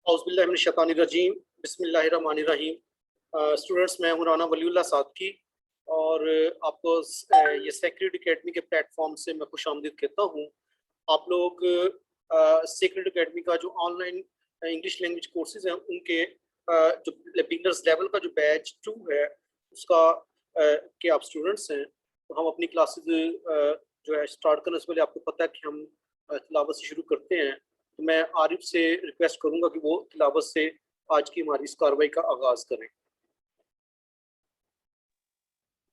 औज़ुबिल्लाहिमिनश्शैतानिर्रजीम बिस्मिल्लाहिर्रहमानिर्रहीम। स्टूडेंट्स, मैं हूं राना वलीउल्लाह सादकी और आपको ये सेक्रेड एकेडमी के प्लेटफॉर्म से मैं खुशामदीद कहता हूं। आप लोग सेक्रेड एकेडमी का जो ऑनलाइन इंग्लिश लैंग्वेज कोर्सेज हैं उनके जो बिगिनर्स लेवल का जो बैच 2 है उसका के आप स्टूडेंट्स हैं, तो हम अपनी क्लासेज जो है स्टार्ट करने से पहले आपको पता है कि हम तिलावत से शुरू करते हैं। तो मैं आरिफ से रिक्वेस्ट करूंगा कि वो तिलावत से आज की हमारी इस कार्रवाई का आगाज करें।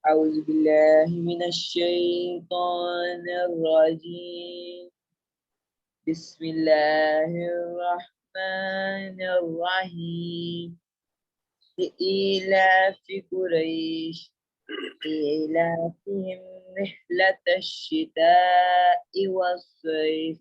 औज़ु बिल्लाहि मिनश शैतानिर रजीम। बिस्मिल्लाहिर रहमानिर रहीम। इलाफि कुरैश इलाफिहिम रिhlatash shita'i was-sayf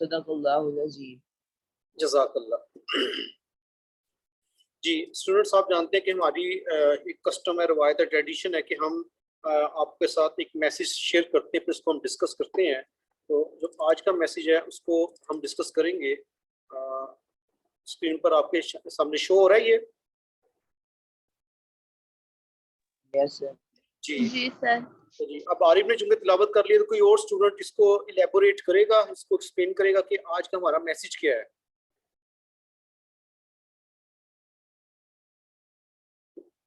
सदक़ल्लाहुल अज़ीम। जज़ाकल्लाह। जी स्टूडेंट्स, आप जानते हैं कि हमारी एक कस्टम है, रवायत है, ट्रेडिशन है कि हम आपके साथ एक मैसेज शेयर करते हैं, फिर उसको हम डिस्कस करते हैं। तो जो आज का मैसेज है उसको हम डिस्कस करेंगे। स्क्रीन पर आपके सामने शो हो रहा है ये? Yes sir. जी सर। तो जी अब आरिफ ने जुमले तिलावत कर लिए, तो कोई और स्टूडेंट इसको इलेबोरेट करेगा, इसको एक्सप्लेन करेगा कि आज का हमारा मैसेज क्या है।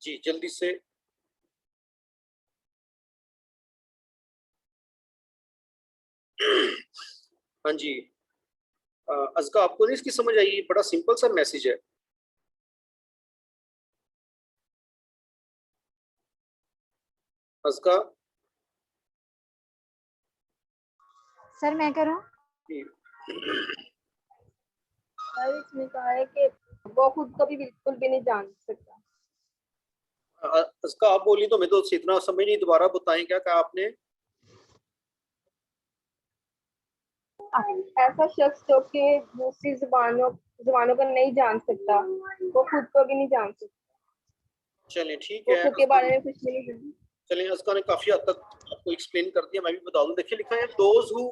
जी जल्दी से। हाँ जी, अज़का आपको नहीं इसकी समझ आई? बड़ा सिंपल सा मैसेज है। अज़का सर मैं करूं? सर इसमें कहा है कि वो खुद को भी बिल्कुल भी नहीं जान सकता। अज़का आप बोली तो मैं तो इतना समझ नहीं, दोबारा बताएं क्या कहा आपने? ऐसा शख्स जो कि दूसरी जुबानों को नहीं जान सकता, वो खुद को भी नहीं जान सकता। चलिए ठीक वो है, खुद के बारे में कुछ भी नहीं जानता। चलिए अज़का ने काफी हद तक आपको एक्सप्लेन कर दिया, मैं भी बता दूं। देखिए लिखा है those who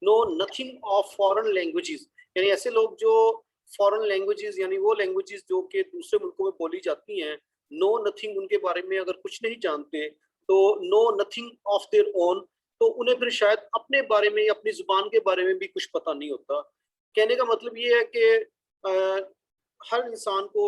know nothing of foreign languages, यानी ऐसे लोग जो फॉरेन लैंग्वेजेस यानी वो लैंग्वेजेस जो कि दूसरे मुल्कों में बोली जाती हैं, नो नथिंग उनके बारे में अगर कुछ नहीं जानते, तो know nothing of their own, तो उन्हें फिर शायद अपने बारे में, अपनी जुबान के बारे में भी कुछ पता नहीं होता। कहने का मतलब ये है कि हर इंसान को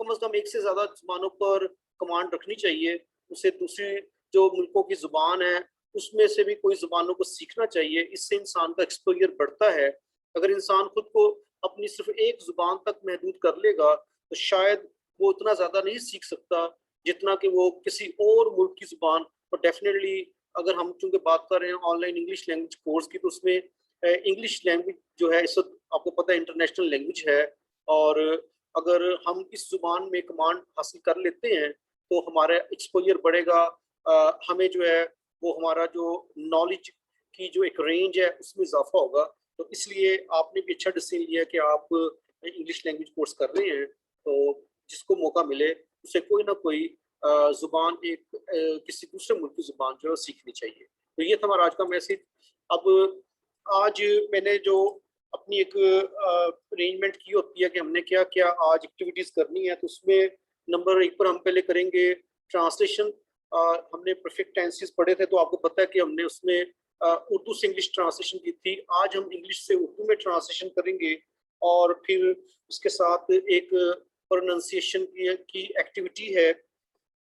कम से कम एक से ज्यादा जुबानों पर कमांड रखनी चाहिए। उसे दूसरी जो मुल्कों की जुबान है उसमें से भी कोई जुबानों को सीखना चाहिए, इससे इंसान का एक्सपोजर बढ़ता है। अगर इंसान खुद को अपनी सिर्फ एक जुबान तक महदूद कर लेगा तो शायद वो उतना ज्यादा नहीं सीख सकता जितना कि वो किसी और मुल्क की जुबान। और डेफिनेटली अगर हम चूंकि बात कर रहे हैं ऑनलाइन इंग्लिश लैंग्वेज कोर्स की, तो उसमें इंग्लिश लैंग्वेज जो है इस वक्त आपको पता है इंटरनेशनल लैंग्वेज है। और अगर हम इस जुबान में कमांड हासिल कर लेते हैं तो हमारा एक्सपोजर बढ़ेगा। हमें जो है वो हमारा जो नॉलेज की जो एक रेंज है उसमें इजाफा होगा। तो इसलिए आपने भी अच्छा डिसीजन लिया कि आप इंग्लिश लैंग्वेज कोर्स कर रहे हैं। तो जिसको मौका मिले उसे कोई ना कोई जुबान, एक किसी दूसरे मुल्क की जुबान जो है सीखनी चाहिए। तो ये था हमारा आज का मैसेज। अब आज मैंने जो अपनी एक अरेंजमेंट की होती है कि हमने क्या क्या आज एक्टिविटीज करनी है, तो उसमें नंबर 1 पर हम पहले करेंगे ट्रांसलेशन। हमने परफेक्ट टेंसेस पढ़े थे, तो आपको पता है कि हमने उसमें उर्दू से इंग्लिश ट्रांसलेशन की थी। आज हम इंग्लिश से उर्दू में ट्रांसलेशन करेंगे और फिर उसके साथ एक प्रोनाउंसिएशन की एक्टिविटी है।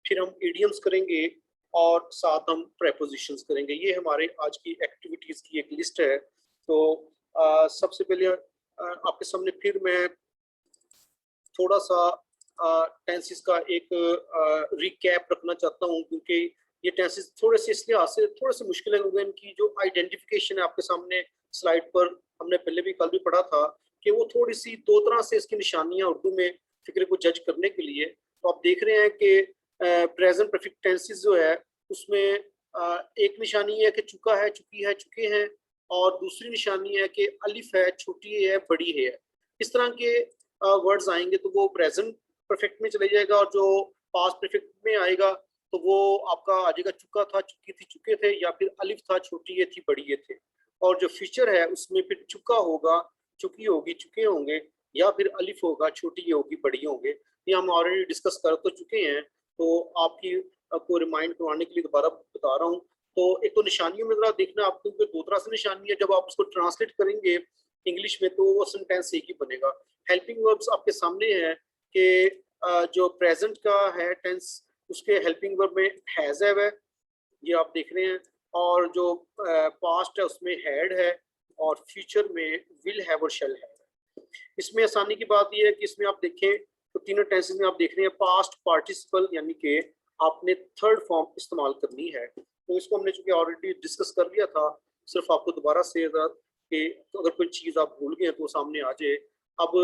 फिर हम इडियम्स करेंगे और साथ हम प्रेपोजिशंस करेंगे। ये हमारे आज की एक्टिविटीज की एक लिस्ट है। तो सबसे पहले आपके सामने फिर मैं थोड़ा सा टेंसेस का एक रिकैप रखना चाहता हूँ, क्योंकि ये टेंसेस थोड़े से इस लिहाज से थोड़े से मुश्किल है क्योंकि इनकी जो आइडेंटिफिकेशन है आपके सामने स्लाइड पर, हमने पहले भी कल भी पढ़ा था कि वो थोड़ी सी दो तरह से इसकी निशानियां उर्दू में फिक्रे को जज करने के लिए। तो आप देख रहे हैं कि प्रेजेंट परफेक्ट टेंसेस जो है उसमें एक निशानी है कि चुका है, चुकी है, चुके हैं, और दूसरी निशानी है कि अलिफ है, छोटी है, बड़ी है। इस तरह के वर्ड्स आएंगे तो वो प्रेजेंट परफेक्ट में चले जाएगा, और जो पास्ट परफेक्ट में आएगा तो वो आपका आ जाएगा चुका था, चुकी थी, चुके थे, या फिर अलिफ था, छोटी ये थी, बड़ी ये थे। और जो फ्यूचर है उसमें फिर चुका होगा, चुकी होगी, चुके होंगे, या फिर अलिफ होगा, छोटी ये होगी, बड़ी होंगे। ये हम ऑलरेडी डिस्कस कर तो चुके हैं, तो आपको रिमाइंड करवाने के लिए दोबारा बता रहा हूँ। तो एक तो निशानियों में जरा देखना, आपको दो तरह से निशानी है, जब आप उसको ट्रांसलेट करेंगे इंग्लिश में तो वो सेंटेंस एक ही बनेगा। हेल्पिंग वर्ब्स आपके सामने है कि जो प्रेजेंट का है टेंस, उसके हेल्पिंग वर्ब में हैज है, ये आप देख रहे हैं, और जो पास्ट है उसमें हैड है, और फ्यूचर में विल हैव और शैल हैव। इसमें आसानी की बात यह है कि इसमें आप देखें तो तीनों टेंसेस में आप देख रहे हैं पास्ट पार्टिसिपल, यानी कि आपने थर्ड फॉर्म इस्तेमाल करनी है। तो इसको हमने चूंकि ऑलरेडी डिस्कस कर लिया था, सिर्फ आपको दोबारा से कि तो अगर कोई चीज़ आप भूल गए तो सामने आ जाए। अब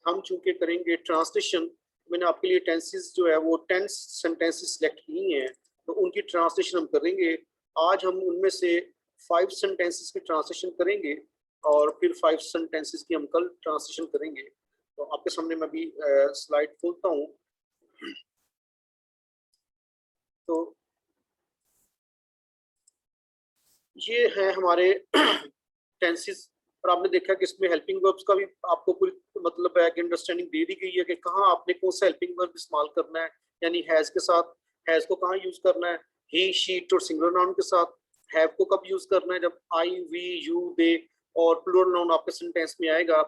हम चूंकि करेंगे ट्रांसलेशन, मैंने आपके लिए टेंसेस जो है वो 10 सेंटेंसेस सेलेक्ट की हैं, तो उनकी ट्रांसलेशन हम करेंगे। आज हम उनमें से 5 सेंटेंसेस की ट्रांसलेशन करेंगे, और फिर 5 सेंटेंसेस की हम कल ट्रांसलेशन करेंगे। तो आपके सामने मैं भी स्लाइड खोलता हूँ। तो ये है हमारे टेंसेस, और आपने देखा कि इसमें हेल्पिंग वर्ब्स का भी आपको पूरी मतलब है कि अंडरस्टैंडिंग दे दी गई है कि कहाँ आपने कौन सा हेल्पिंग वर्ब इस्तेमाल करना है। यानी हैज के साथ हैज को कहाँ यूज करना है, ही शी इट और सिंगुलर नाउन के साथ हैव को कब यूज करना है, जब आई वी यू दे और प्लूरल नाउन आपके सेंटेंस में आएगा।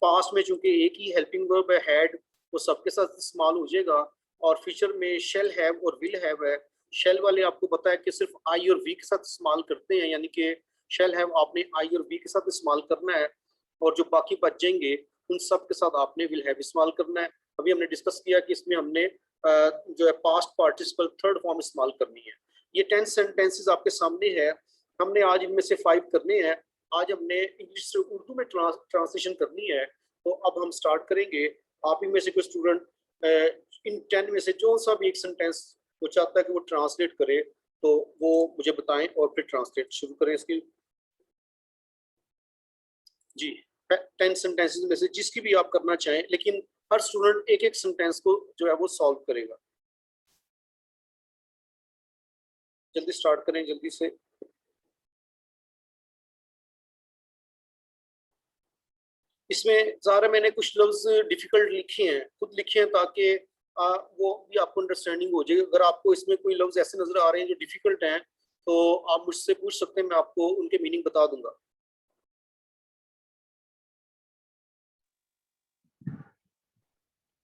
पास्ट में चूंकि एक ही हेल्पिंग वर्ब है हैड, वो सबके साथ इस्तेमाल हो जाएगा। और फ्यूचर में शेल हैव और विल हैव है। शेल वाले आपको पता है कि सिर्फ आई और वी के साथ इस्तेमाल करते हैं, यानी कि शेल हैव आपने आई और वी के साथ इस्तेमाल करना है, और जो बाकी बच जाएंगे उन सब के साथ आपने विल हैव इस्तेमाल करना है। अभी हमने डिस्कस किया कि इसमें हमने जो है पास्ट पार्टिसिपल थर्ड फॉर्म इस्तेमाल करनी है। ये 10 सेंटेंसेस आपके सामने है, हमने आज इनमें से 5 करने हैं। आज हमने इंग्लिश से उर्दू में ट्रांसलेशन करनी है। तो अब हम स्टार्ट करेंगे। आप ही में से कोई स्टूडेंट इन 10 में से जो सा भी एक सेंटेंस वो चाहता है कि वो ट्रांसलेट करे, तो वो मुझे बताएं और फिर ट्रांसलेट शुरू करें इसकी। जी, 10 सेंटेंसेस में से जिसकी भी आप करना चाहें, लेकिन हर स्टूडेंट एक एक सेंटेंस को जो है वो सॉल्व करेगा। जल्दी स्टार्ट करें, जल्दी से। इसमें ज़ाहिर है मैंने कुछ लफ्ज डिफिकल्ट लिखे हैं, खुद लिखे हैं, ताकि वो भी आपको अंडरस्टैंडिंग हो जाएगी। अगर आपको इसमें कोई लफ्ज ऐसे नजर आ रहे हैं जो डिफिकल्ट हैं, तो आप मुझसे पूछ सकते हैं, मैं आपको उनके मीनिंग बता दूंगा।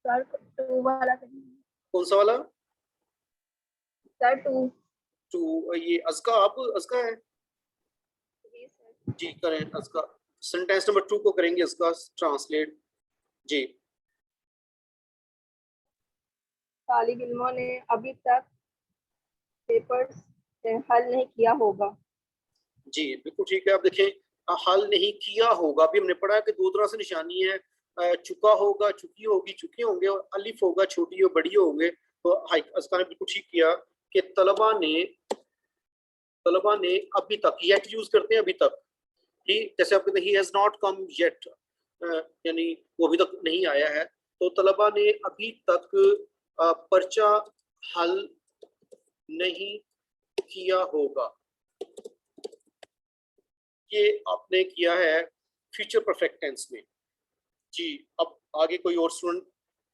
सर 2 वाला करिए। कौन सा वाला? सर 2। टू, ये अज़का, आप अज़का है? जी सर। जी करें अज़का। सेंटेंस नंबर 2 को करेंगे अज़का ट्रांसलेट। जी। तालिब इल्मों ने अभी तक पेपर्स हल नहीं किया होगा। जी बिल्कुल ठीक है। आप देखें, हल नहीं किया होगा, अभी हमने पढ़ा कि दो तरह से निशानी है, चुका होगा, चुकी होगी, चुके होंगे, और अलिफ होगा, छोटी और बड़ी होंगे। तो हाई अज़का ने बिल्कुल ठीक किया कि तलबा ने अभी तक, येट यूज करते हैं अभी तक, ही जैसे आप कहते हैं he has not come yet, यानी वो अभी तक नहीं आया है। तो तलबा ने अभी तक पर्चा हल नहीं किया होगा। ये आपने किया है फ्यूचर परफेक्ट टेंस में। जी, अब आगे कोई और स्टूडेंट,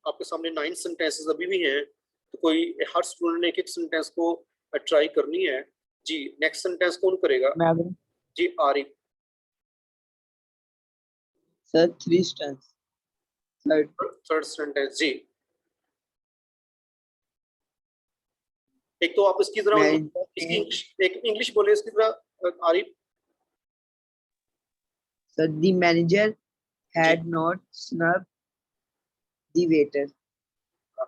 आपके सामने 9 सेंटेंसेस अभी भी हैं, तो कोई हर स्टूडेंट ने एक एक सेंटेंस को ट्राई करनी है। जी, नेक्स्ट सेंटेंस कौन करेगा? मैं अगर जी आरिफ। सर 3 स्टेंस थर्ड सेंटेंस जी। एक तो आप इसकी तरह इसकी एक इंग्लिश बोले इसकी तरह Arif. Sir the manager had not snub the waiter.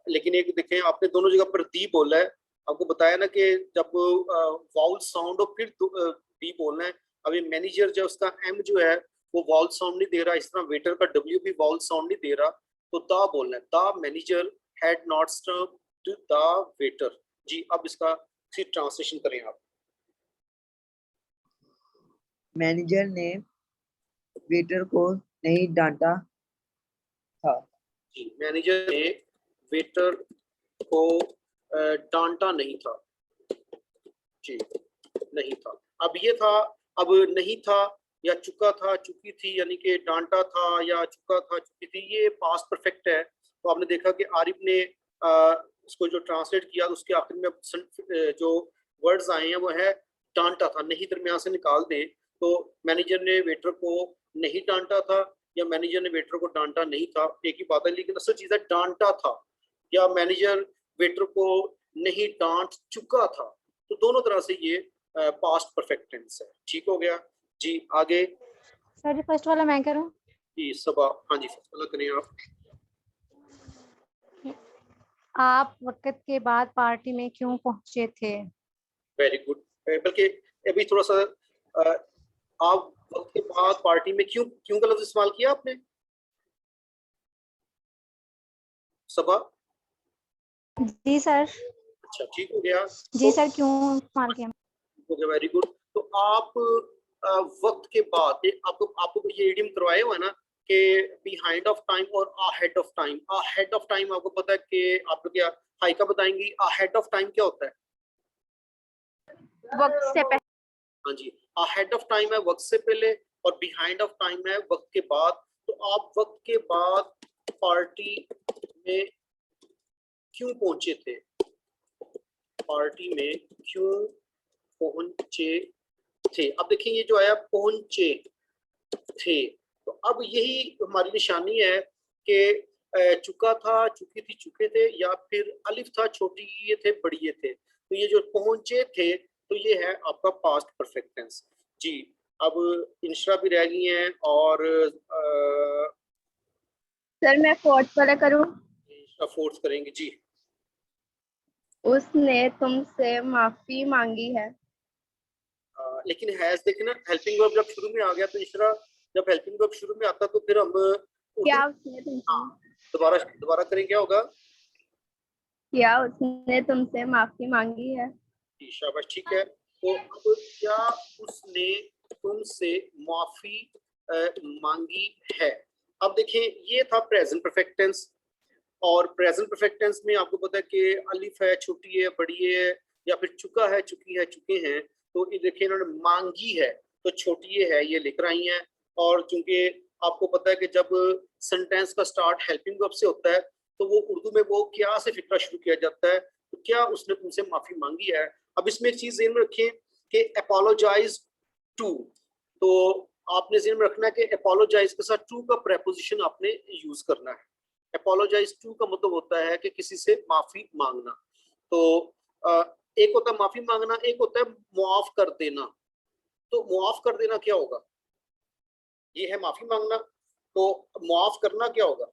लेकिन एक देखें, आपने दोनों जगह पर दी बोला है। आपको बताया ना कि जब वाउल साउंड हो फिर दी बोलना है। अभी मैनेजर जो उसका एम जो है वो वाउल साउंड नहीं दे रहा, इस तरह वेटर का डब्ल्यू भी वाउल साउंड नहीं दे रहा, तो दा बोलना है। The manager had not snubbed the waiter. जी, अब इसका ट्रांसलेशन करें आप। मैनेजर ने वेटर को नहीं डांटा था। जी, मैनेजर ने वेटर को डांटा नहीं था जी, नहीं था। अब ये था, अब नहीं था या चुका था, चुकी थी, यानी कि डांटा था या चुका था, चुकी थी, ये पास्ट परफेक्ट है। तो आपने देखा कि आरिफ ने इसको जो ट्रांसलेट किया, उसके आखिर में जो वर्ड्स आए हैं वो है डांटा था, नहीं दरमियान से निकाल दें तो मैनेजर ने वेटर को नहीं डांटा था या मैनेजर ने वेटर को डांटा नहीं था, एक ही बात है। लेकिन असल चीज है डांटा था या मैनेजर वेटर को नहीं डांट चुका था, तो दोनों तरह से ये पास्ट परफेक्ट टेंस है। ठीक हो गया जी। आगे सर फर्स्ट वाला मैं करूं? जी सबा, हाँ जी फर्स्ट वाला करें आप। आप वक्त के बाद पार्टी में क्यों पहुंचे थे? Very good. बल्कि अभी थोड़ा सा आप वक्त के बाद पार्टी में क्यों, क्यों का लफ्ज इस्तेमाल किया आपने सबा? जी सर। अच्छा ठीक हो गया। जी तो सर, क्यों इस्तेमाल किया? Okay very good. तो आप वक्त के बाद आपको आपको ये इडियम करवाए हुआ है ना कि बिहाइंड ऑफ टाइम और ahead of time. Ahead of time आपको पता है कि आप लोग क्या हाइका बताएंगी, अहेड ऑफ टाइम क्या होता है? वक्त से पहले। हाँ जी, अहेड ऑफ टाइम है वक्त से पहले और बिहाइंड ऑफ टाइम है वक्त के बाद। तो आप वक्त के बाद पार्टी में क्यों पहुंचे थे, पार्टी में क्यों पहुंचे थे? अब देखिए ये जो आया पहुंचे थे, तो अब यही हमारी निशानी है कि चुका था, चुकी थी, चुके थे, या फिर अलिफ था, छोटी ये थे, बड़ी ये थे। तो ये जो पहुंचे थे तो ये है आपका पास्ट परफेक्ट टेंस जी। अब इंशरा भी रह गई हैं और सर मैं फोर्थ वाला करूं? इंशरा फोर्थ करेंगे जी। उसने तुमसे माफी मांगी है। लेकिन हैज देखे ना, हेल्पिंग वर्ब जब शुरू में आ गया तो इंशरा, जब हेल्पिंग वर्ब शुरू में आता तो फिर हम क्या उसने तुमसे दोबारा दोबारा करें, क्या होगा? क्या उसने तुमसे माफी मांगी है? जी शाबाश, ठीक है। तो अब क्या उसने तुमसे माफी मांगी है? अब देखें ये था प्रेजेंट परफेक्ट टेंस, और प्रेजेंट परफेक्ट टेंस में आपको पता है कि अलिफ है, छोटी है, बड़ी है, या फिर चुका है, चुकी है, चुके हैं। तो ये देखिए इन्होंने मांगी है तो छोटी ये है, ये लेकर आई हैं। और चूंकि आपको पता है कि जब सेंटेंस का स्टार्ट हेल्पिंग वर्ब से होता है तो वो उर्दू में वो क्या से फिक्रा शुरू किया जाता है, तो क्या उसने तुमसे माफी मांगी है। अब इसमें एक चीज ज़हन में रखें कि अपोलोजाइज टू, तो आपने ज़हन में रखना है कि अपोलोजाइज के साथ टू का प्रेपोजिशन आपने यूज करना है। अपोलोजाइज टू का मतलब होता है कि किसी से माफी मांगना। तो एक होता है माफी मांगना, एक होता है मुआफ कर देना। तो मुआफ कर देना क्या होगा? ये है माफी मांगना, तो मुआफ करना क्या होगा?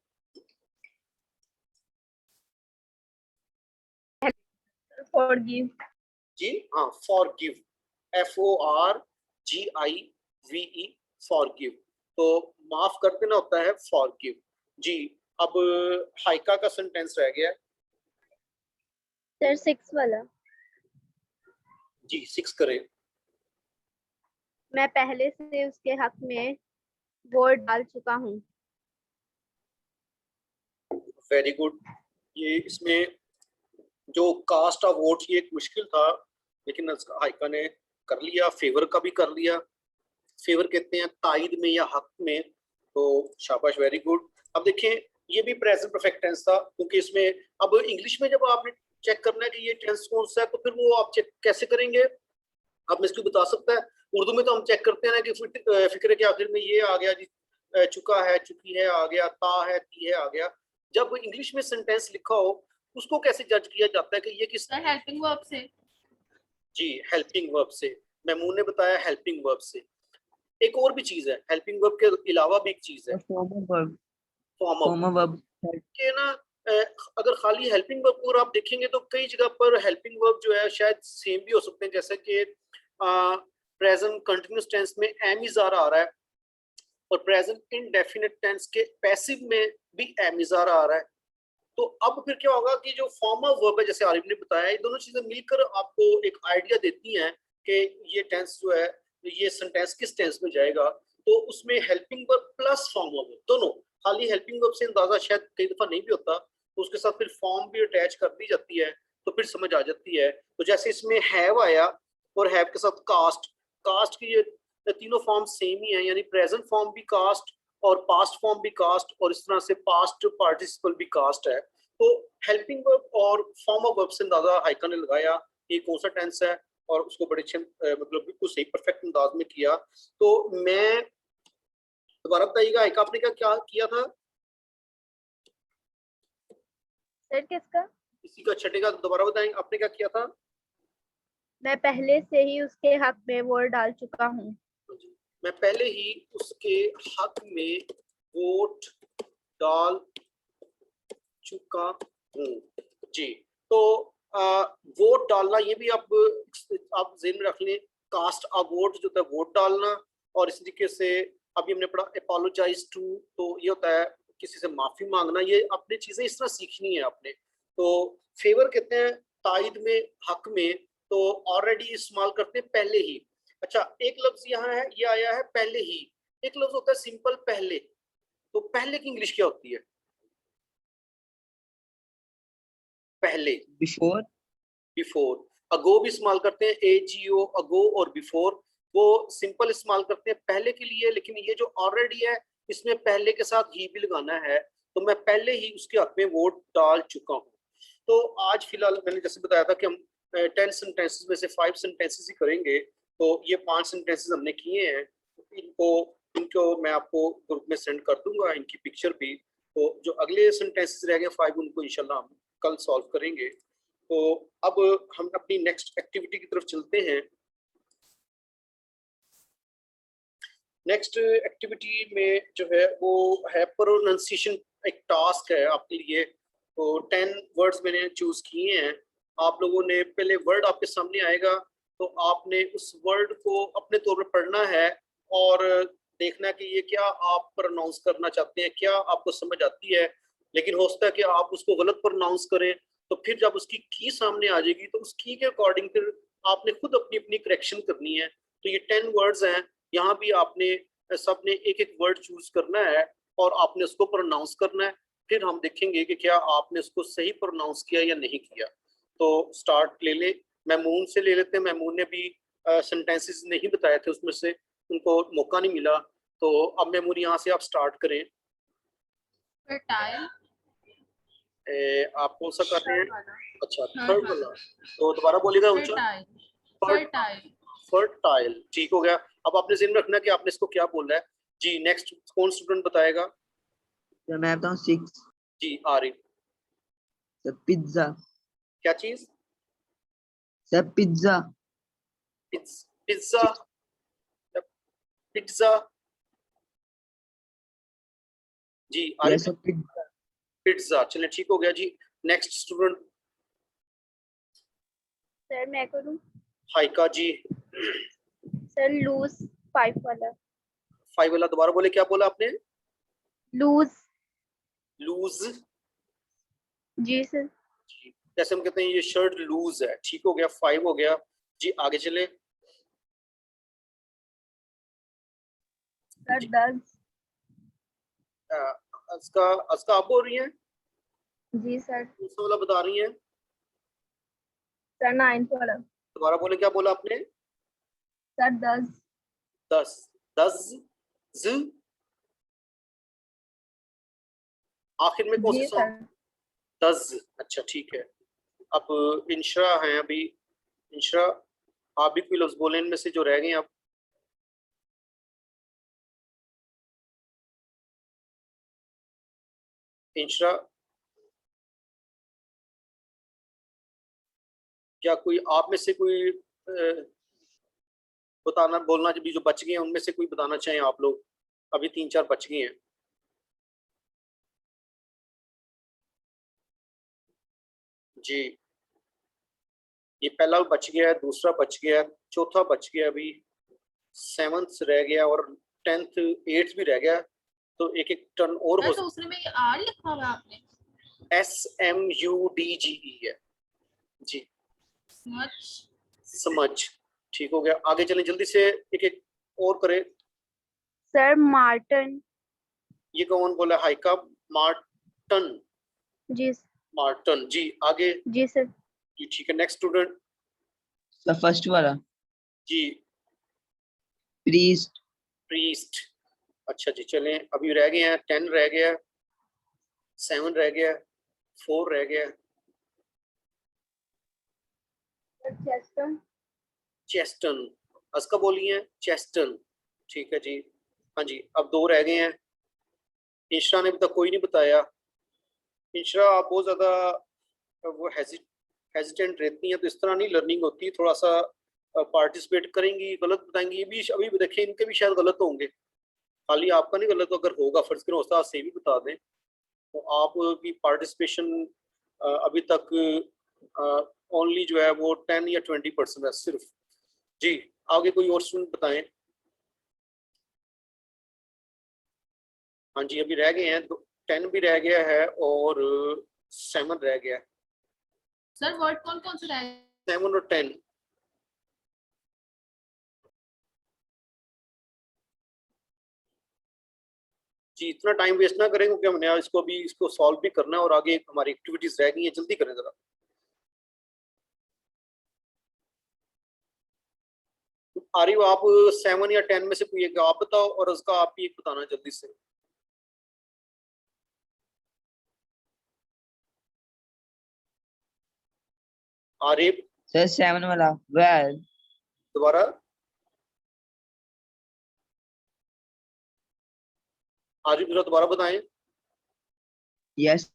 फॉरगिव। जी हाँ, फॉरगिव, FORGIVE, फॉरगिव। तो माफ कर देना होता है फॉरगिव जी। अब हाइका का सेंटेंस रह गया सर सिक्स वाला। जी, 6 करें। मैं पहले से उसके हक में वोट डाल चुका हूँ। Very good. ये इसमें जो कास्ट ऑफ वोट ये एक मुश्किल था, लेकिन हाइका ने कर लिया, फेवर का भी कर लिया। फेवर कहते हैं ताइद में या हक में, तो शाबाश, वेरी गुड। अब देखें ये भी प्रेजेंट परफेक्ट टेंस था, क्योंकि इसमें अब इंग्लिश में जब आपने चेक करना है कि ये टेंस कौन सा है तो फिर वो आप चेक कैसे करेंगे? अब मैं इसको बता सकता है। उर्दू में तो हम चेक करते हैं ना कि फिक्रे के आखिर में ये आ गया जी, चुका है, चुकी है आ गया, ता है, ती है आ गया। जब इंग्लिश में सेंटेंस लिखा हो उसको कैसे जज किया जाता है कि ये किस? हेल्पिंग वर्ब से। जी, हेल्पिंग वर्ब से। मैमून ने बताया हेल्पिंग वर्ब से। एक और भी चीज है, हेल्पिंग वर्ब के अलावा भी एक चीज है, former verb, form of former verb. के ना। अगर खाली हेल्पिंग वर्ब को आप देखेंगे तो कई जगह पर हेल्पिंग वर्ब जो है शायद सेम भी हो सकते हैं, जैसे कि प्रेजेंट कंटिन्यूअस टेंस में एम इज़ार आ रहा है और प्रेजेंट इंडेफिनिट टेंस के पैसिव में भी एम इज़ार आ रहा है। तो अब फिर क्या होगा कि जो फॉर्म ऑफ वर्ब है, जैसे आरिफ ने बताया, ये दोनों चीजें मिलकर आपको एक आइडिया देती हैं कि ये टेंस जो है, ये सेंटेंस किस टेंस में जाएगा। तो उसमें helping verb plus form of verb दोनों, खाली हेल्पिंग वर्ब से अंदाजा शायद कई दफा नहीं भी होता, तो उसके साथ फिर फॉर्म भी अटैच कर दी जाती है, तो फिर समझ आ जाती है। तो जैसे इसमें हैव आया और हैव के साथ कास्ट, कास्ट की ये तीनों फॉर्म सेम ही है, यानी प्रेजेंट फॉर्म भी कास्ट और पास्ट फॉर्म भी कास्ट और इस तरह से पास्ट पार्टिसिपल भी कास्ट है। तो हेल्पिंग वर्ब और फॉर्म ऑफ वर्ब से अंदाजा हाइका ने लगाया ये कौन सा टेंस है, और उसको बड़े अच्छे मतलब बिल्कुल सही परफेक्ट अंदाज में किया। तो मैं दोबारा बताइएगा, हाइका आपने क्या किया था? सर किसका? इसी का छठे का दोबारा बताएंगे, आपने क्या किया था? मैं पहले से ही उसके हक में वोट डाल चुका हूँ। मैं पहले ही उसके हक में वोट डाल चुका हूँ। जी, तो वोट डालना ये भी आप जेहन में रख लें, कास्ट अ वोट जो होता है वोट डालना, और इस तरीके से अभी हमने पढ़ा अपोलोजाइज टू, तो ये होता है किसी से माफी मांगना। ये अपनी चीजें इस तरह सीखनी है आपने। तो फेवर कहते हैं ताइद में, हक में, तो ऑलरेडी इस्तेमाल करते हैं पहले ही। अच्छा, एक लफ्ज यहाँ है, ये आया है पहले ही। एक लफ्ज होता है सिंपल पहले, तो पहले की इंग्लिश क्या होती है? पहले, बिफोर, बिफोर। अगो भी इस्तेमाल करते हैं, AGO, अगो और बिफोर, वो सिंपल इस्तेमाल करते हैं पहले के लिए। लेकिन ये जो ऑलरेडी है इसमें पहले के साथ ही भी लगाना है, तो मैं पहले ही उसके हक में वोट डाल चुका हूँ। तो आज फिलहाल मैंने जैसे बताया था कि हम 10 सेंटेंसेस में से 5 सेंटेंसेस ही करेंगे, तो ये 5 सेंटेंसेस हमने किए हैं। इनको इनको मैं आपको ग्रुप में सेंड कर दूंगा, इनकी पिक्चर भी। तो जो अगले सेंटेंसेस रह गए 5, उनको इंशाल्लाह हम कल सॉल्व करेंगे। तो अब हम अपनी नेक्स्ट एक्टिविटी की तरफ चलते हैं। नेक्स्ट एक्टिविटी में जो है वो है प्रोनाउंसिएशन, एक टास्क है आपके लिए। तो 10 वर्ड्स मैंने चूज किए हैं। आप लोगों ने पहले वर्ड आपके सामने आएगा, तो आपने उस वर्ड को अपने तौर पर पढ़ना है और देखना है कि ये क्या आप प्रोनाउंस करना चाहते हैं, क्या आपको समझ आती है। लेकिन हो सकता है कि आप उसको गलत प्रोनाउंस करें, तो फिर जब उसकी की सामने आ जाएगी तो उस की के अकॉर्डिंग फिर आपने खुद अपनी अपनी करेक्शन करनी है। तो ये 10 वर्ड्स हैं, यहाँ भी आपने सबने एक एक वर्ड चूज करना है और आपने उसको प्रोनाउंस करना है। फिर हम देखेंगे कि क्या आपने उसको सही प्रोनाउंस किया या नहीं किया। तो स्टार्ट ले ले, महमून से ले लेते हैं। महमून ने भी सेंटेंसेस नहीं बताए थे, उसमें से उनको मौका नहीं मिला। तो अब महमून यहाँ से आप स्टार्ट करें। फर्टाइल, आप कौन सा कर रहे हैं? अच्छा, थर्ड वाला। तो दोबारा बोलिएगा ऊंचा। फर्टाइल, फर्टाइल, फर्टाइल, ठीक हो गया। अब आपने ज़हन में रखना कि आपने इसको क्या बोलना है। जी, नेक्स्ट कौन स्टूडेंट बताएगा? तो मैं बताऊं 6, जी, आरिफ। सर पिज्जा, क्या चीज? Sir pizza, pizza, pizza. जी Arif, yes sir pizza, pizza, चलिए ठीक हो गया जी। नेक्स्ट स्टूडेंट सर मैं करूँ? हाइका जी। सर लूज, 5 वाला। 5 वाला दोबारा बोले, क्या बोला आपने? लूज। लूज। जी सर। जैसे हम कहते हैं ये शर्ट लूज है, ठीक हो गया, 5 हो गया जी। आगे चले। सर 10। अस्का आप बोल रही हैं? जी सर। दूसरा वाला बता रही हैं? सर 9 वाला। दोबारा बोले, क्या बोला आपने? सर 10। 10, 10 ज, आखिर में कौन जी सा सर। 10। अच्छा ठीक है। अब इंशरा है, अभी इंशरा आप भी कोई लफ्ज बोले इनमें से जो रह गए। आप इंशरा, क्या कोई आप में से कोई बताना बोलना भी जो बच गए हैं उनमें से कोई बताना चाहें आप लोग? अभी 3-4 बच गए हैं। जी, ये पहला बच गया है, दूसरा बच गया है, चौथा बच गया, अभी 7th रह गया और 10th 8th भी रह गया। तो एक एक टर्न और हो। दूसरे में ये आर लिखा हुआ है आपने? SMUDGE है जी। समझ, समझ, ठीक हो गया। आगे चलें, जल्दी से एक एक और करें। Sir Marton. ये कौन बोला? हाइका। मार्टन, जी मार्टन। जी आगे। जी सर। जी ठीक है, नेक्स्ट स्टूडेंट। The first वाला जी priest, प्रीस्ट। अच्छा जी चलें, अभी रह गए हैं 10 रह गया, 7 रह गया, 4 रह गया। चेस्टन। चेस्टन, अस्का बोलिए चेस्टन। ठीक है जी। हाँ जी, अब 2 रह गए हैं। इंशरा ने अभी तक कोई नहीं बताया। इंशरा आप बहुत ज़्यादा वो हेजिटेंट रहती हैं, तो इस तरह नहीं लर्निंग होती। थोड़ा सा पार्टिसिपेट करेंगी, गलत बताएंगी। ये भी अभी देखें, इनके भी शायद गलत होंगे, खाली आपका नहीं गलत। तो अगर होगा फर्ज करो उस्ताद सही भी बता दें, तो आप की पार्टिसिपेशन अभी तक ओनली जो है वो 10 या 20% है सिर्फ। जी आगे कोई और स्टूडेंट बताएं। हाँ जी अभी रह गए हैं 10 भी रह गया है और 7 रह गया है। सर वर्ड कौन कौन से रहे? 7 और 10। जी इतना टाइम वेस्ट ना करें, क्योंकि हमने इसको अभी इसको सॉल्व भी करना है और आगे हमारी एक्टिविटीज रह गई हैं। जल्दी करें जरा। आरिफ आप 7 या 10 में से कोई एक आप बताओ, और उसका आप भी एक बताना जल्दी से। आरिफ sir 7 वाला well, दोबारा। आरिफ जरा दोबारा बताएं। yes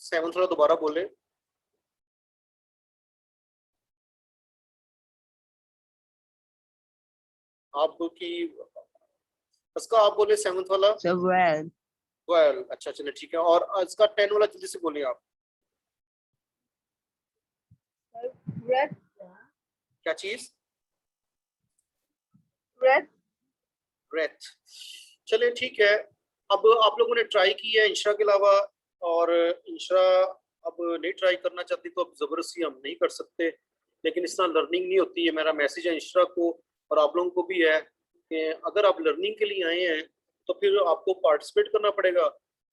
7 थोड़ा दोबारा बोले। आपकी उसका आप बोले 7 वाला। sir well, वेल अच्छा चलिए ठीक है, और इसका 10 वाला जल्दी से बोलिए आप। ब्रेथ। क्या चीज? ब्रेथ। ब्रेथ। चलिए ठीक है। अब आप लोगों ने ट्राई की है इंशरा के अलावा, और इंशरा अब नहीं ट्राई करना चाहती, तो अब जबरदस्ती हम नहीं कर सकते। लेकिन इस तरह लर्निंग नहीं होती है। मेरा मैसेज है इंशरा को और आप लोगों को भी है कि अगर आप लर्निंग के लिए आए हैं तो फिर आपको पार्टिसिपेट करना पड़ेगा।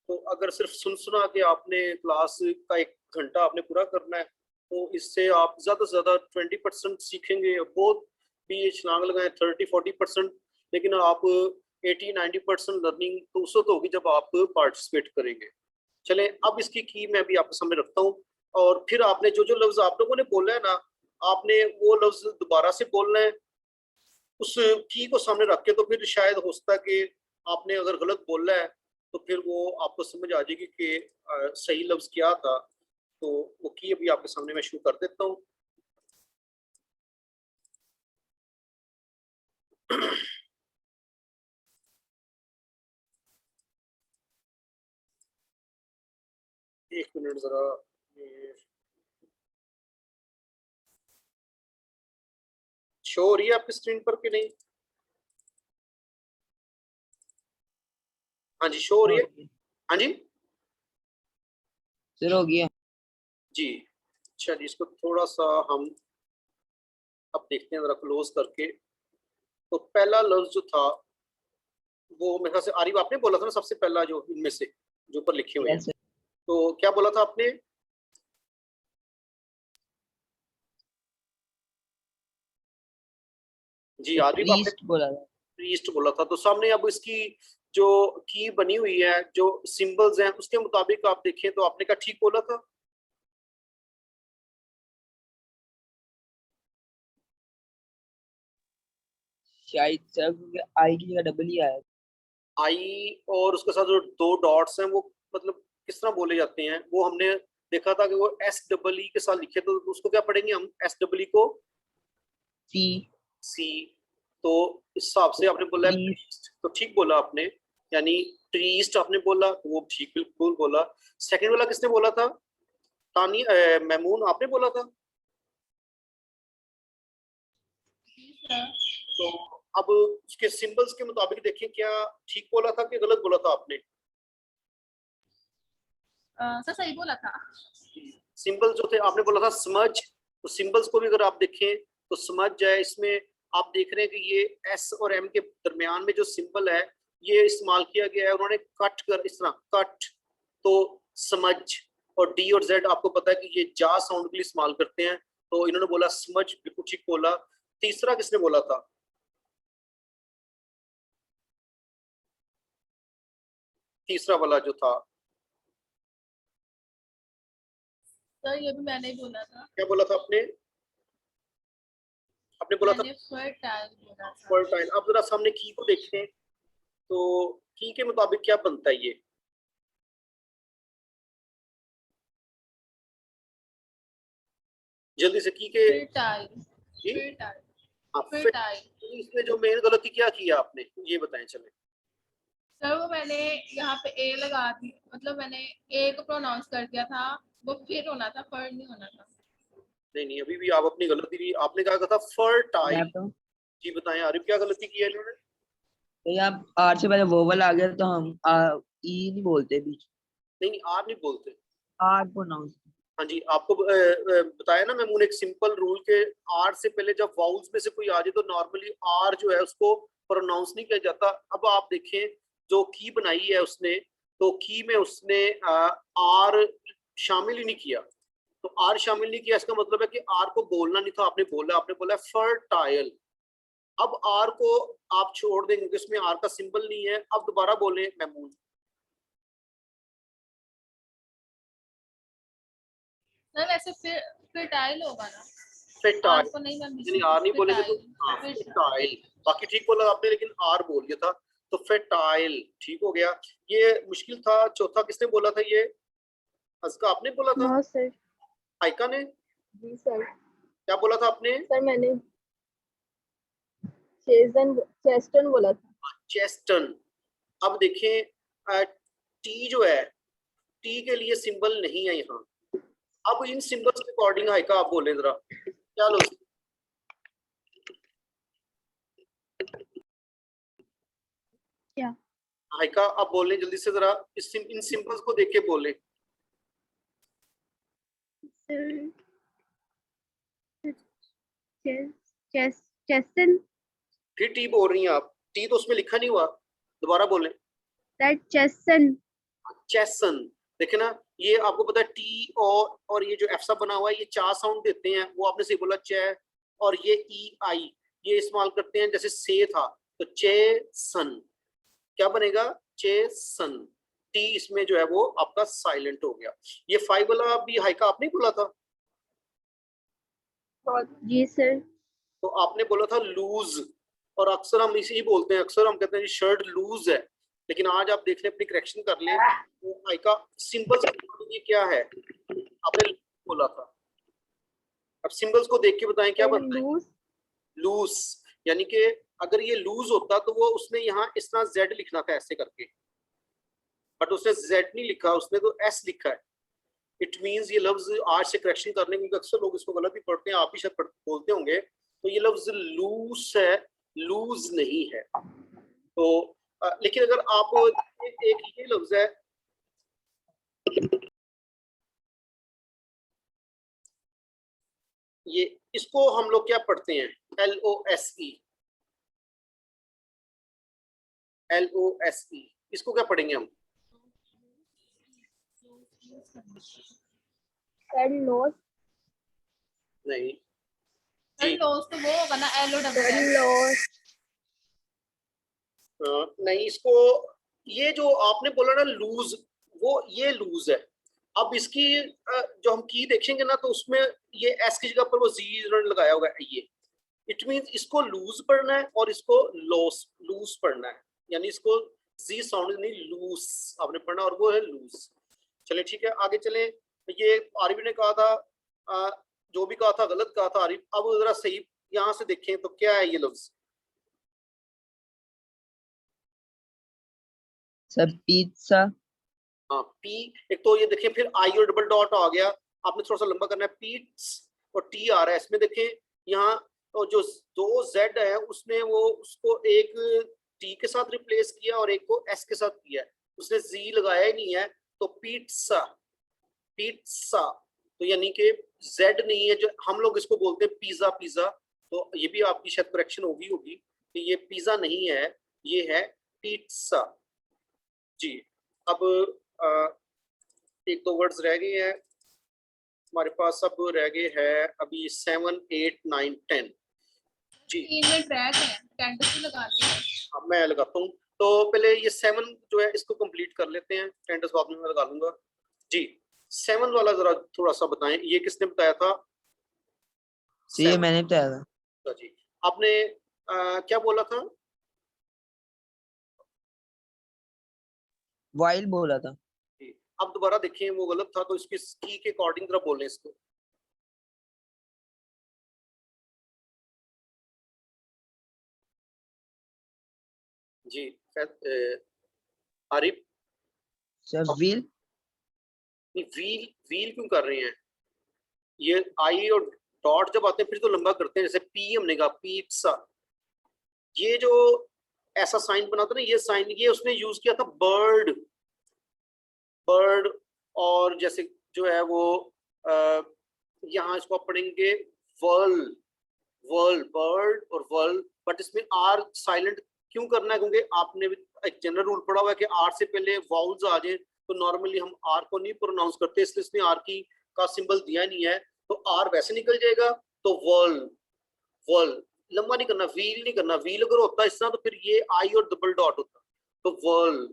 तो अगर सिर्फ सुन सुना के आपने क्लास का 1 घंटा आपने पूरा करना है, तो इससे आप ज़्यादा से ज़्यादा 20% सीखेंगे। बहुत भी छलांग लगाएं 30-40%, लेकिन आप 80-90% लर्निंग तो उस वक्त होगी जब आप पार्टिसिपेट करेंगे। चलें अब इसकी की मैं अभी आपके सामने रखता हूँ, और फिर आपने जो जो लफ्ज आप लोगों ने बोला है ना, आपने वो लफ्ज दोबारा से बोलना है उस की को सामने रख के। तो फिर शायद हो सकता है कि आपने अगर गलत बोला है तो फिर वो आपको समझ आ जाएगी कि सही लफ्ज क्या था। तो वो की अभी आपके सामने मैं शुरू कर देता हूँ। एक मिनट जरा, शो हो रही है आपकी स्क्रीन पर कि नहीं? हाँ जी शो हो रही है। हाँ जी sir हो गया जी। अच्छा जी, इसको थोड़ा सा हम अब देखते हैं जरा क्लोज करके। तो पहला लफ्ज जो था वो मेरे ख्याल से आरिफ आपने बोला था ना, सबसे पहला जो इनमें से जो ऊपर लिखे हुए हैं। yes sir तो क्या बोला था आपने? जी आरिफ आपने priest बोला था प्रीस्ट बोला था। तो सामने अब इसकी जो की बनी हुई है, जो सिंबल्स हैं, उसके मुताबिक आप देखें तो आपने क्या ठीक बोला था? शायद सर क्योंकि आई की जगह डबल ही आया आई और उसके साथ जो 2 डॉट्स हैं वो मतलब किस तरह बोले जाते हैं, वो हमने देखा था कि वो SEE के साथ लिखे। तो उसको क्या पढ़ेंगे हम? SEE को सी सी। तो इस हिसाब से आपने बोला है priest प्रीस्ट, तो ठीक बोला आपने। यानी प्रीस्ट आपने बोला तो वो ठीक बिल्कुल बोला। सेकंड वाला किसने बोला था? तानी मैमून आपने बोला था। तो अब उसके सिंबल्स के मुताबिक देखिए क्या ठीक बोला था कि गलत बोला था आपने? सर सही बोला था। सिंबल जो थे आपने बोला था समझ। तो सिंबल्स को भी अगर आप देखें तो समझ है, इसमें आप देख रहे हैं कि ये एस और एम के दरमियान में जो सिंबल है ये इस्तेमाल किया गया है। उन्होंने कट कर इस तरह कट, तो समझ। और डी और जेड आपको पता है कि ये जा साउंड के लिए इस्तेमाल करते हैं, तो इन्होंने बोला स्मज, बिल्कुल ठीक बोला। तीसरा किसने बोला था? तीसरा वाला जो था, सर ये भी मैंने ही बोला था। क्या बोला था आपने? आपने बोला था मैंने फर्टाइल बोला था। फर्टाइल। अब जरा सामने की को देखें, तो की के मुताबिक क्या बनता है ये? जल्दी से की के। फर्टाइल। जी? फर्टाइल। हाँ, फर्टाइल। इसमें जो मेन गलती क्या किया आपने, ये बताएं चले। सर वो मैंने यहाँ पे ए लगा दी, मतलब मैंने ए को प्रोनाउंस कर दिया था, वो फिर होना था, फर नहीं होना था। नहीं नहीं, अभी भी आप अपनी गलती, आपने कहा था फर्टाइल। मैं तो जी बताएं आरिफ, क्या गलती की है इन्होंने? तो आप आर से पहले वोवल आ गया तो हम ई नहीं बोलते बीच, नहीं, आर नहीं बोलते। R pronounce. हाँ जी, आपको बताया ना मैमून, एक सिंपल रूल के आर से पहले जब वाउल्स में से कोई आ जाए तो नॉर्मली आर जो है उसको प्रोनाउंस नहीं किया जाता। अब आप देखें जो की बनाई है उसने, तो की में उसने आर शामिल ही नहीं किया। तो आर शामिल नहीं किया, इसका मतलब है कि आर को बोलना नहीं था, आपने बोला फर्टाइल। अब आर को आप छोड़ देंगे क्योंकि इसमें आर का सिंबल नहीं है। अब दोबारा बोले मैमून। सर वैसे फिर फर्टाइल होगा ना, फर्टाइल, आर को नहीं मैं यानी आर नहीं बोलेंगे तो हाँ फर्टाइल। बाकी ठीक बोला आपने, लेकिन आर बोल दिया था, तो फर्टाइल ठीक हो गया। ये मुश्किल था। चौथा किसने बोला था ये? अज़का आपने बोला था? No sir. हाइका ने? जी सर। क्या बोला था आपने? सर मैंने चेस्टन बोला था। चेस्टन। अब देखें टी जो है, टी के लिए सिंबल नहीं है यहाँ। अब इन सिंबल्स के अकॉर्डिंग हाइका आप बोले जरा, क्या लो? क्या? हाइका आप बोलें जल्दी से जरा, इन सिंबल्स को देख के बोले। चेस्टन। फिर टी बोल रही हैं आप, टी तो उसमें लिखा नहीं हुआ, दोबारा बोलें। चेस्टन। चेसन। देखे ना, ये आपको पता है टी और ये जो एफसा बना हुआ है, ये चार साउंड देते हैं, वो आपने सही बोला चे। और ये ई आई ये इस्तेमाल करते हैं, जैसे से था तो चे सन, क्या बनेगा? चे सन। टी इसमें जो है वो आपका साइलेंट हो गया। ये फाइव वाला भी हाइका आपने बोला था, जी सर। तो आपने बोला था लूज। और अक्सर हम इसे ही बोलते हैं, अक्सर हम कहते हैं शर्ट लूज है, लेकिन आज आप देख ले, अपनी करेक्शन कर ले। तो आइका सिंबल्स ये क्या है, आपने बोला था। अब सिंबल्स को देख के बताएं क्या बनता है। लूज। लूज, यानी कि अगर ये लूज होता तो वो उसने यहाँ इस तरह जेड लिखना था ऐसे करके, बट उसने जेड नहीं लिखा, उसने तो एस लिखा है। इट मीन्स ये लफ्ज आज से करेक्शन करने, क्योंकि अक्सर लोग इसको गलत भी पढ़ते हैं, आप भी शायद बोलते होंगे, तो ये लफ्ज लूज है, लूज नहीं है। तो लेकिन अगर आप एक ये लफ्ज है, ये इसको हम लोग क्या पढ़ते हैं? LOSE, LOSE, इसको क्या पढ़ेंगे हम? लॉस। नहीं सर जी, लॉस तो वो होगा ना, लॉस। नहीं, इसको ये जो आपने बोला ना लूज, वो ये लूज है। अब इसकी जो हम की देखेंगे ना, तो उसमें ये एस की जगह पर वो जी लगाया होगा ये। इट मींस इसको लूज पढ़ना है और इसको लॉस लूज पढ़ना है, यानी इसको जी साउंड नहीं लूज आपने पढ़ना, और वो है लूज। चले ठीक है, आगे चले। ये आरिफ ने कहा था जो भी कहा था गलत कहा था आरिफ। अब जरा सही यहाँ से देखें तो क्या है ये लफ्ज? सब पिज्जा। हाँ पी, एक तो ये देखें, फिर आई और डबल डॉट आ गया, आपने थोड़ा सा लंबा करना है, पीट्स और टी आ रहा है इसमें। देखें यहाँ तो जो दो जेड है उसने वो उसको एक टी के साथ रिप्लेस किया और एक को एस के साथ किया, उसने जी लगाया ही नहीं है, तो पिज्जा, पिज्जा। तो यानी कि जेड नहीं है, जो हम लोग इसको बोलते हैं पिज्जा, पिज्जा। तो ये भी आपकी शायद करेक्शन होगी कि ये पिज्जा नहीं है, ये है पिज्जा। जी अब एक दो वर्ड्स रह गए हैं हमारे पास, अब रह गए हैं अभी 7, 8, 9, 10 जी। 3 में ट्रैक है, टेंडेंसी लगा दी है। अब मैं लगाता हूँ, तो पहले ये 7 जो है इसको कंप्लीट कर लेते हैं, टेंडर्स बाद में मैं लगा लूंगा जी। 7 वाला जरा थोड़ा सा बताएं, ये किसने बताया था? ये 7 मैंने बताया था, जी। आपने क्या बोला था? while बोला था। जी। अब दोबारा देखें, वो गलत था, तो इसकी की के अकॉर्डिंग जरा बोलें इसको। जी Arif, sir will, wheel wheel क्यों कर रहे हैं? ये आई और डॉट जब आते हैं फिर तो लंबा करते हैं, जैसे पी हमने कहा पिज्जा, ये जो ऐसा साइन बना था ना, ये साइन ये उसने यूज किया था बर्ड, बर्ड। और जैसे जो है वो यहाँ इसको आप पढ़ेंगे वर्ल, वर्ल बर्ड और वर्ल, बट इसमें आर साइलेंट क्यों करना है? क्योंकि आपने भी एक जनरल रूल पढ़ा हुआ है कि आर से पहले वाउल्स आ जाए तो नॉर्मली हम आर को नहीं प्रोनाउंस करते, इसलिए इसने आर की का सिंबल दिया नहीं है, तो आर वैसे निकल जाएगा, तो वर्ल, वर्ल लंबा नहीं करना, व्हील नहीं करना, व्हील अगर होता इस तरह तो फिर ये आई और डबल डॉट होता, तो वर्ल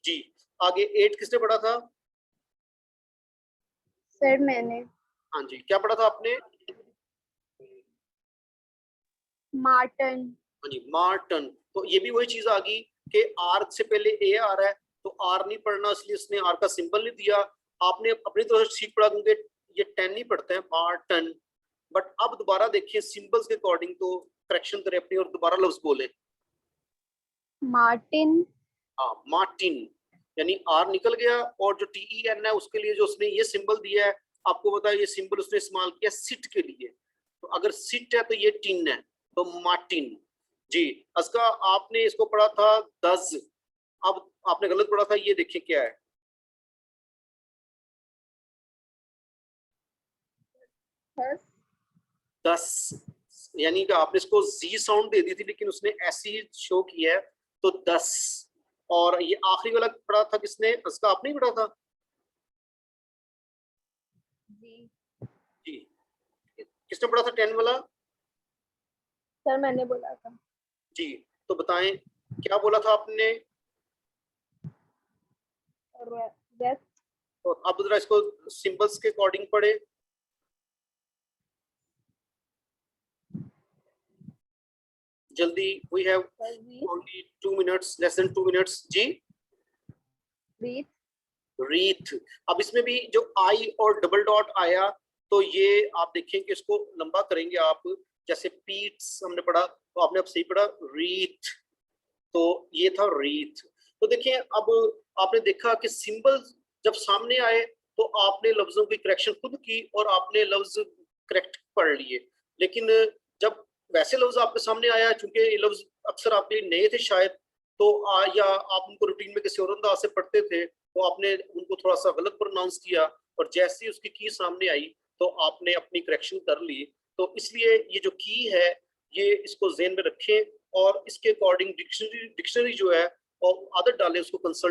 जी। आगे 8 किसने पढ़ा था? सर मैंने। हाँ जी, क्या पढ़ा था आपने? मार्टन। हाँ जी, मार्टन। तो ये भी वही चीज आ गई कि आर से पहले ए आ रहा है, तो आर नहीं पढ़ना, इसलिए उसने आर का सिंबल नहीं दिया। आपने अपनी तरफ से सीख पढ़ा, क्योंकि ये 10 नहीं पढ़ते हैं, मार्टन। बट अब दोबारा देखिए सिंबल्स के अकॉर्डिंग, तो करेक्शन करें अपनी और दोबारा लफ्ज बोले। मार्टिन। हाँ, मार्टिन, यानी आर निकल गया, और जो TEN है उसके लिए जो उसने ये सिंबल दिया है, आपको पता है ये सिंबल उसने इस्तेमाल किया सिट के लिए, तो अगर सिट है तो ये टिन है, तो मार्टिन जी। इसका आपने इसको पढ़ा था दज, अब आपने गलत पढ़ा था, ये देखिए क्या है, 10, यानी कि आपने इसको जी साउंड दे दी थी लेकिन उसने ऐसी शो किया है, तो 10। और ये आखिरी वाला पढ़ा था किसने? इसका आपने ही पढ़ा था जी जी। किसने पढ़ा था 10 वाला? सर मैंने बोला था। जी, तो बताएं क्या बोला था आपने? वेस्ट। तो अब जरा इसको सिंबल्स के अकॉर्डिंग पढ़े। जल्दी, we have only 2 minutes, less than 2 minutes जी। रीत। रीथ, अब इसमें भी जो आई और डबल डॉट आया, तो ये आप देखें कि इसको लंबा करेंगे आप, जैसे पीट्स हमने पढ़ा, तो आपने अब सही पढ़ा रीथ, तो ये था रीथ। तो देखिए अब आपने देखा कि सिंबल जब सामने आए तो आपने लफ्जों की करेक्शन खुद की और आपने लफ्ज करेक्ट पढ़ लिए, लेकिन जब वैसे लफ्ज आपके सामने आया, चूंकि ये लफ्ज अक्सर आपके नए थे शायद, तो या आप उनको रूटीन में किसी और अंदाज से पढ़ते थे, तो आपने उनको थोड़ा सा गलत प्रोनाउंस किया, और जैसे ही उसकी की सामने आई तो आपने अपनी करेक्शन कर ली। तो इसलिए ये जो की है, ये इसको ज़हन में रखें और इसके अकॉर्डिंग डिक्शनरी जो है और आदत डालें, उसको कंसल्ट